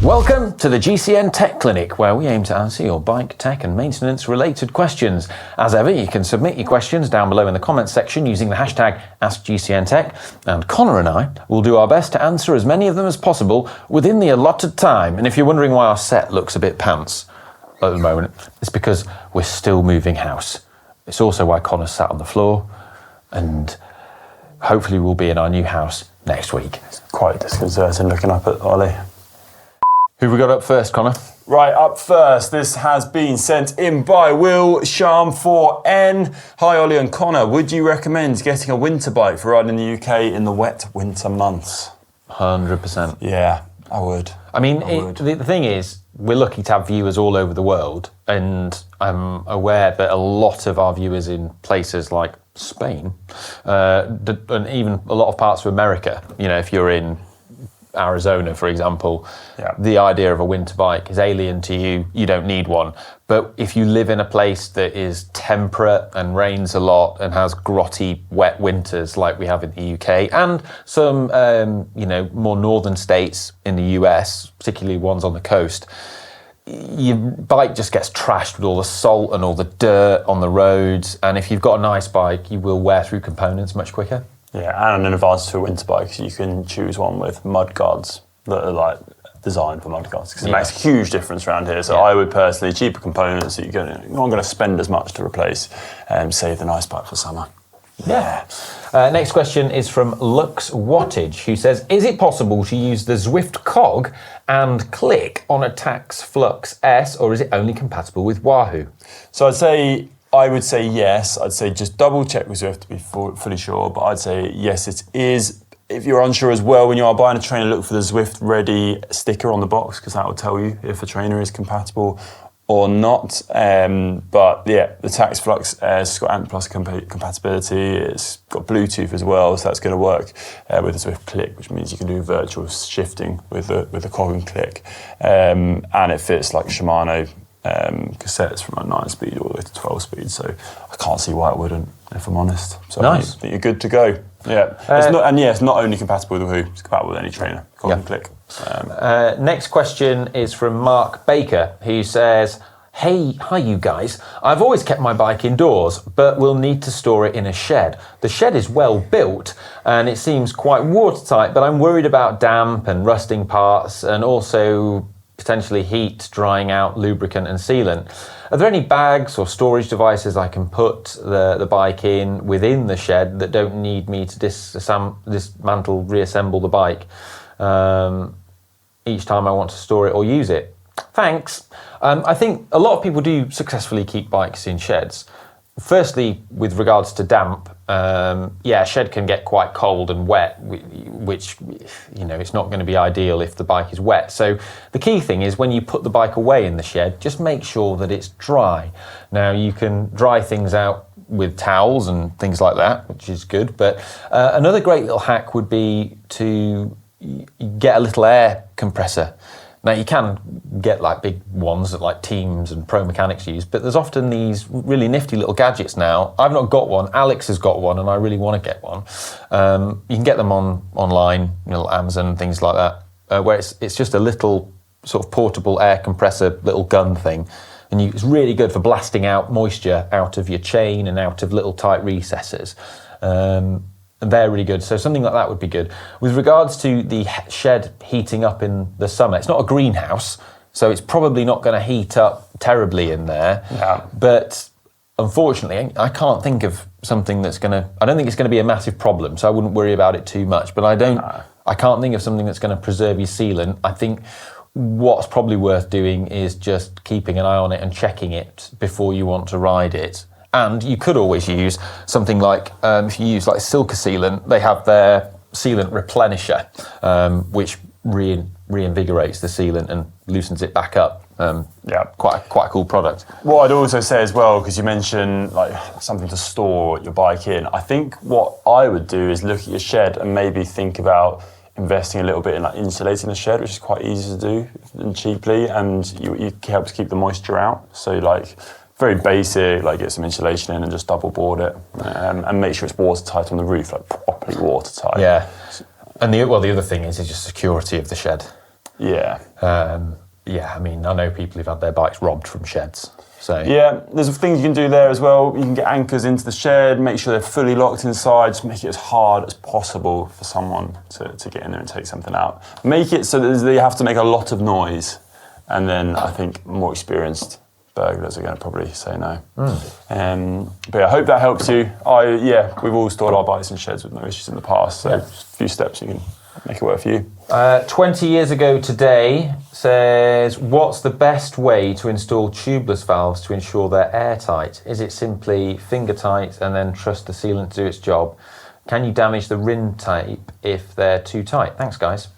Welcome to the GCN Tech Clinic, where we aim to answer your bike, tech and maintenance related questions. As ever, you can submit your questions down below in the comments section using the hashtag askgcntech, and Connor and I will do our best to answer as many of them as possible within the allotted time. And if you're wondering why our set looks a bit pants at the moment, it's because we're still moving house. It's also why Connor's sat on the floor, and hopefully we'll be in our new house next week. It's quite disconcerting looking up at Ollie. Who have we got up first, Connor? Right, up first, this has been sent in by Will Sharm 4N. Hi Ollie and Connor, would you recommend getting a winter bike for riding in the UK in the wet winter months? 100%. Yeah, I would. I mean, the thing is, we're lucky to have viewers all over the world, and I'm aware that a lot of our viewers in places like Spain, and even a lot of parts of America, you know, if you're in Arizona, for example, the idea of a winter bike is alien to you. You don't need one. But if you live in a place that is temperate and rains a lot and has grotty, wet winters like we have in the UK and some, more northern states in the US, particularly ones on the coast, your bike just gets trashed with all the salt and all the dirt on the roads. And if you've got a nice bike, you will wear through components much quicker. Yeah, and an advantage to a winter bike, you can choose one with mud guards that are like designed for mud guards, because it makes a huge difference around here. So I would personally, cheaper components that you're not going to spend as much to replace, save the nice bike for summer. Yeah. Next question is from Lux Wattage, who says, is it possible to use the Zwift cog and click on a Tacx Flux S, or is it only compatible with Wahoo? So I would say yes. I'd say just double check with Zwift to be fully sure, but I'd say yes, it is. If you're unsure as well, when you are buying a trainer, look for the Zwift Ready sticker on the box, because that will tell you if a trainer is compatible or not. But yeah, the Tacx Flux has got ANT Plus compatibility. It's got Bluetooth as well, so that's going to work with the Zwift Click, which means you can do virtual shifting with the cog and click. And it fits like Shimano cassettes from a 9-speed all the way to 12-speed, so I can't see why it wouldn't, if I'm honest. So nice. I think you're good to go. Yeah, it's not only compatible with Wahoo, it's compatible with any trainer. Cog and click. Next question is from Mark Baker, who says, hi you guys. I've always kept my bike indoors, but will need to store it in a shed. The shed is well built and it seems quite watertight, but I'm worried about damp and rusting parts, and also potentially heat, drying out lubricant and sealant. Are there any bags or storage devices I can put the bike in within the shed that don't need me to dismantle, reassemble the bike each time I want to store it or use it? Thanks. I think a lot of people do successfully keep bikes in sheds. Firstly, with regards to damp, a shed can get quite cold and wet, which, it's not going to be ideal if the bike is wet. So the key thing is, when you put the bike away in the shed, just make sure that it's dry. Now, you can dry things out with towels and things like that, which is good. But another great little hack would be to get a little air compressor. Now, you can get like big ones that like Teams and Pro Mechanics use, but there's often these really nifty little gadgets now. I've not got one, Alex has got one, and I really want to get one. You can get them online, Amazon and things like that, where it's just a little sort of portable air compressor little gun thing. And it's really good for blasting out moisture out of your chain and out of little tight recesses. And they're really good. So something like that would be good. With regards to the shed heating up in the summer, it's not a greenhouse, so it's probably not going to heat up terribly in there. Yeah. But unfortunately, I can't think of something I don't think it's going to be a massive problem, so I wouldn't worry about it too much. But I can't think of something that's going to preserve your sealant. I think what's probably worth doing is just keeping an eye on it and checking it before you want to ride it. And you could always use something like, if you use like Silka Sealant, they have their sealant replenisher, which reinvigorates the sealant and loosens it back up. Quite a cool product. What I'd also say as well, because you mentioned like something to store your bike in, I think what I would do is look at your shed and maybe think about investing a little bit in like insulating the shed, which is quite easy to do and cheaply, and you help to keep the moisture out. So like, very basic, like get some insulation in and just double board it, and make sure it's watertight on the roof, like properly watertight. Yeah, and the other thing is just security of the shed. Yeah. I mean, I know people who've had their bikes robbed from sheds. So yeah, there's things you can do there as well. You can get anchors into the shed, make sure they're fully locked inside, just make it as hard as possible for someone to get in there and take something out. Make it so that they have to make a lot of noise, and then I think more experienced burglars are going to probably say no. But I hope that helps you. We've all stored our bikes in sheds with no issues in the past, so just a few steps you can make it work for you. 20 years ago today says, what's the best way to install tubeless valves to ensure they're airtight? Is it simply finger tight and then trust the sealant to do its job? Can you damage the rim tape if they're too tight? Thanks, guys.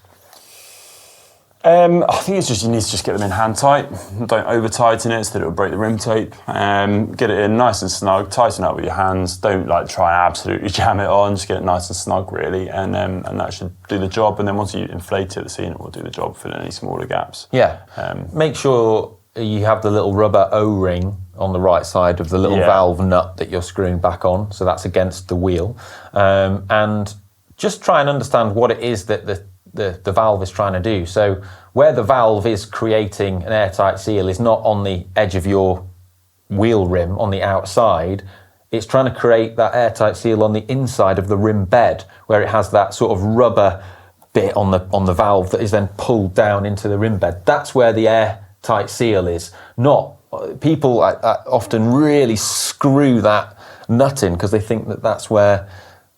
I think it's just you need to just get them in hand tight. Don't over tighten it so that it'll break the rim tape. Get it in nice and snug. Tighten up with your hands. Don't try and absolutely jam it on. Just get it nice and snug really, and that should do the job. And then once you inflate it, the sealant will do the job, fill in any smaller gaps. Yeah. Make sure you have the little rubber O-ring on the right side of the little valve nut that you're screwing back on, so that's against the wheel. And just try and understand what it is that the valve is trying to do. So where the valve is creating an airtight seal is not on the edge of your wheel rim on the outside. It's trying to create that airtight seal on the inside of the rim bed, where it has that sort of rubber bit on the valve that is then pulled down into the rim bed. That's where the airtight seal is. Not people often really screw that nut in because they think that that's where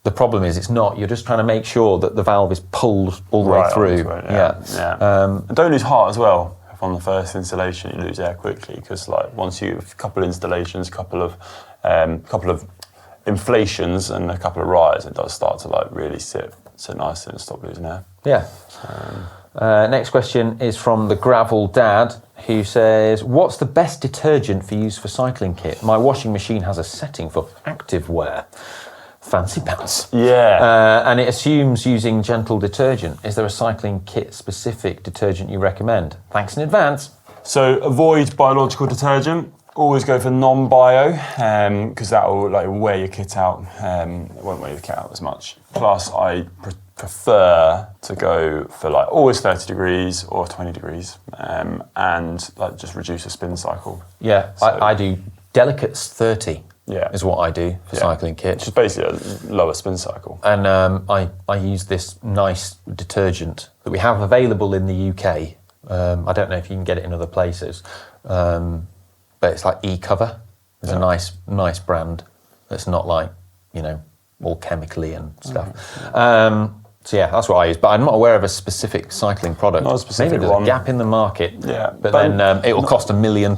the problem is. It's not. You're just trying to make sure that the valve is pulled all the way through. And don't lose heart as well. If on the first installation you lose air quickly, because once you have a couple of installations, a couple of inflations and a couple of rides, it does start to really sit nicely and stop losing air. Yeah. Next question is from the Gravel Dad, who says, what's the best detergent for use for cycling kit? My washing machine has a setting for active wear. Fancy pants. Yeah. And it assumes using gentle detergent. Is there a cycling kit specific detergent you recommend? Thanks in advance. So avoid biological detergent. Always go for non-bio, because that will wear your kit out. It won't wear your kit out as much. Plus, I prefer to go for always 30 degrees or 20 degrees, and just reduce the spin cycle. Yeah, so, I do Delicate's 30. Yeah, is what I do for cycling kit. Which is basically a lower spin cycle. And I use this nice detergent that we have available in the UK. I don't know if you can get it in other places, but it's E-Cover. It's a nice brand that's not all chemically and stuff. So that's what I use, but I'm not aware of a specific cycling product. Not a specific Maybe there's one. a gap in the market, but then it will cost £1 million.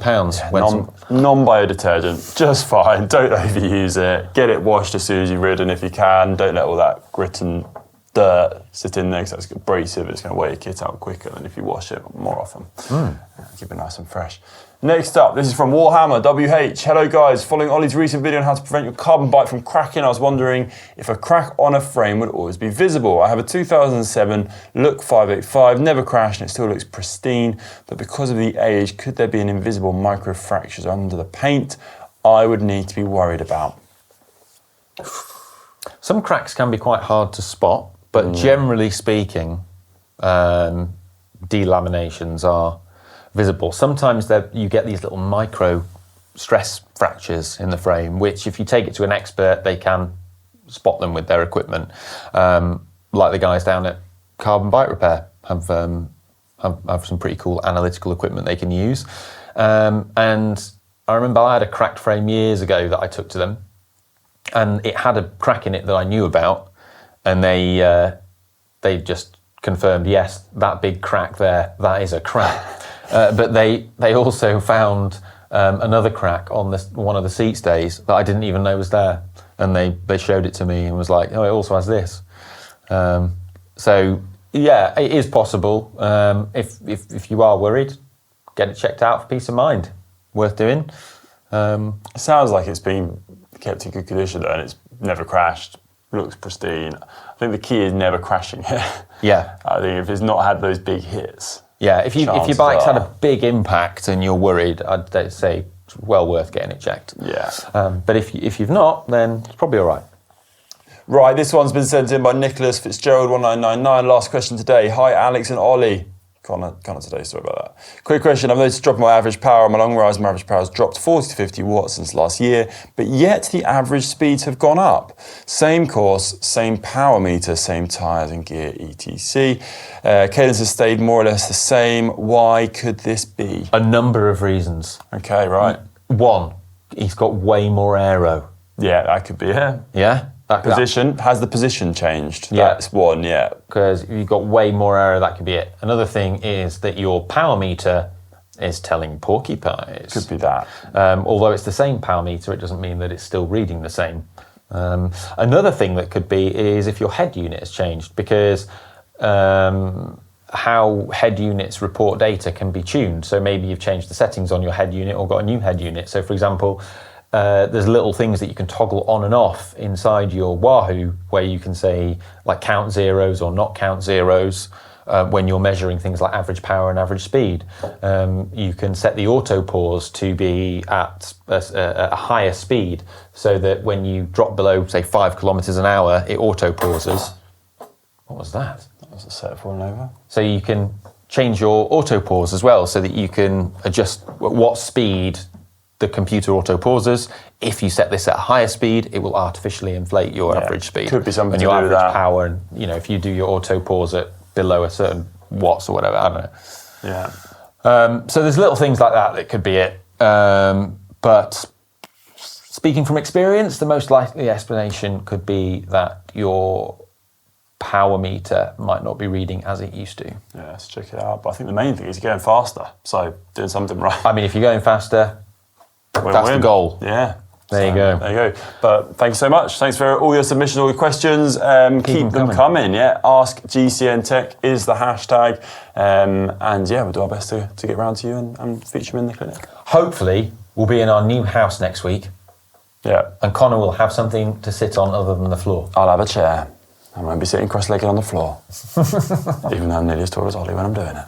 Non-bio detergent, just fine. Don't overuse it. Get it washed as soon as you've ridden if you can. Don't let all that grit and dirt sit in there, because that's abrasive. It's going to wear your kit out quicker than if you wash it more often. Keep it nice and fresh. Next up, this is from Warhammer WH. Hello guys, following Ollie's recent video on how to prevent your carbon bike from cracking, I was wondering if a crack on a frame would always be visible. I have a 2007 Look 585, never crashed and it still looks pristine, but because of the age, could there be an invisible micro fractures under the paint I would need to be worried about? Some cracks can be quite hard to spot, but generally speaking, delaminations are visible. Sometimes you get these little micro stress fractures in the frame, which if you take it to an expert, they can spot them with their equipment. Like the guys down at Carbon Bike Repair have some pretty cool analytical equipment they can use. And I remember I had a cracked frame years ago that I took to them, and it had a crack in it that I knew about, and they just confirmed, yes, that big crack there, that is a crack. But they also found another crack on one of the seat stays that I didn't even know was there, and they showed it to me and was like, oh, it also has this. So yeah, it is possible. If you are worried, get it checked out for peace of mind. Worth doing. It sounds like it's been kept in good condition though, and it's never crashed. Looks pristine. I think the key is never crashing it. Yeah. I think if it's not had those big hits. Yeah, if your bike's had a big impact and you're worried, I'd say it's well worth getting it checked. Yeah. But if you've not, then it's probably all right. Right, this one's been sent in by Nicholas Fitzgerald 1999. Last question today. Hi, Alex and Ollie. Connor today, sorry about that. Quick question, I've noticed a drop in my average power on my long rise. My average power has dropped 40 to 50 watts since last year, but yet the average speeds have gone up. Same course, same power meter, same tyres and gear, etc. Cadence has stayed more or less the same. Why could this be? A number of reasons. Okay, right. One, he's got way more aero. Yeah, that could be it. Yeah? Position, has the position changed? Yeah. That's one, yeah. Because you've got way more error, that could be it. Another thing is that your power meter is telling porcupines. Could be that. Although it's the same power meter, it doesn't mean that it's still reading the same. Another thing that could be is if your head unit has changed, because how head units report data can be tuned. So maybe you've changed the settings on your head unit or got a new head unit. So for example, there's little things that you can toggle on and off inside your Wahoo where you can say like count zeros or not count zeros when you're measuring things like average power and average speed. You can set the auto pause to be at a higher speed so that when you drop below, say 5 kilometers an hour, it auto pauses. What was that? That was a set falling over. So you can change your auto pause as well so that you can adjust what speed the computer auto pauses. If you set this at a higher speed, it will artificially inflate your average speed. Could be something and to your do with average that. power, and if you do your auto pause at below a certain watts or whatever, I don't know. Yeah. So there's little things like that could be it. But speaking from experience, the most likely explanation could be that your power meter might not be reading as it used to. Yeah, let's check it out. But I think the main thing is you're going faster, so doing something right. I mean, if you're going faster, that's the goal. Yeah. There you go. There you go. But thank you so much. Thanks for all your submissions, all your questions. Keep them coming. Yeah. askgcntech is the hashtag. And yeah, we'll do our best to get round to you and feature them in the clinic. Hopefully, we'll be in our new house next week. Yeah. And Connor will have something to sit on other than the floor. I'll have a chair. I won't be sitting cross-legged on the floor. Even though I'm nearly as tall as Ollie when I'm doing it.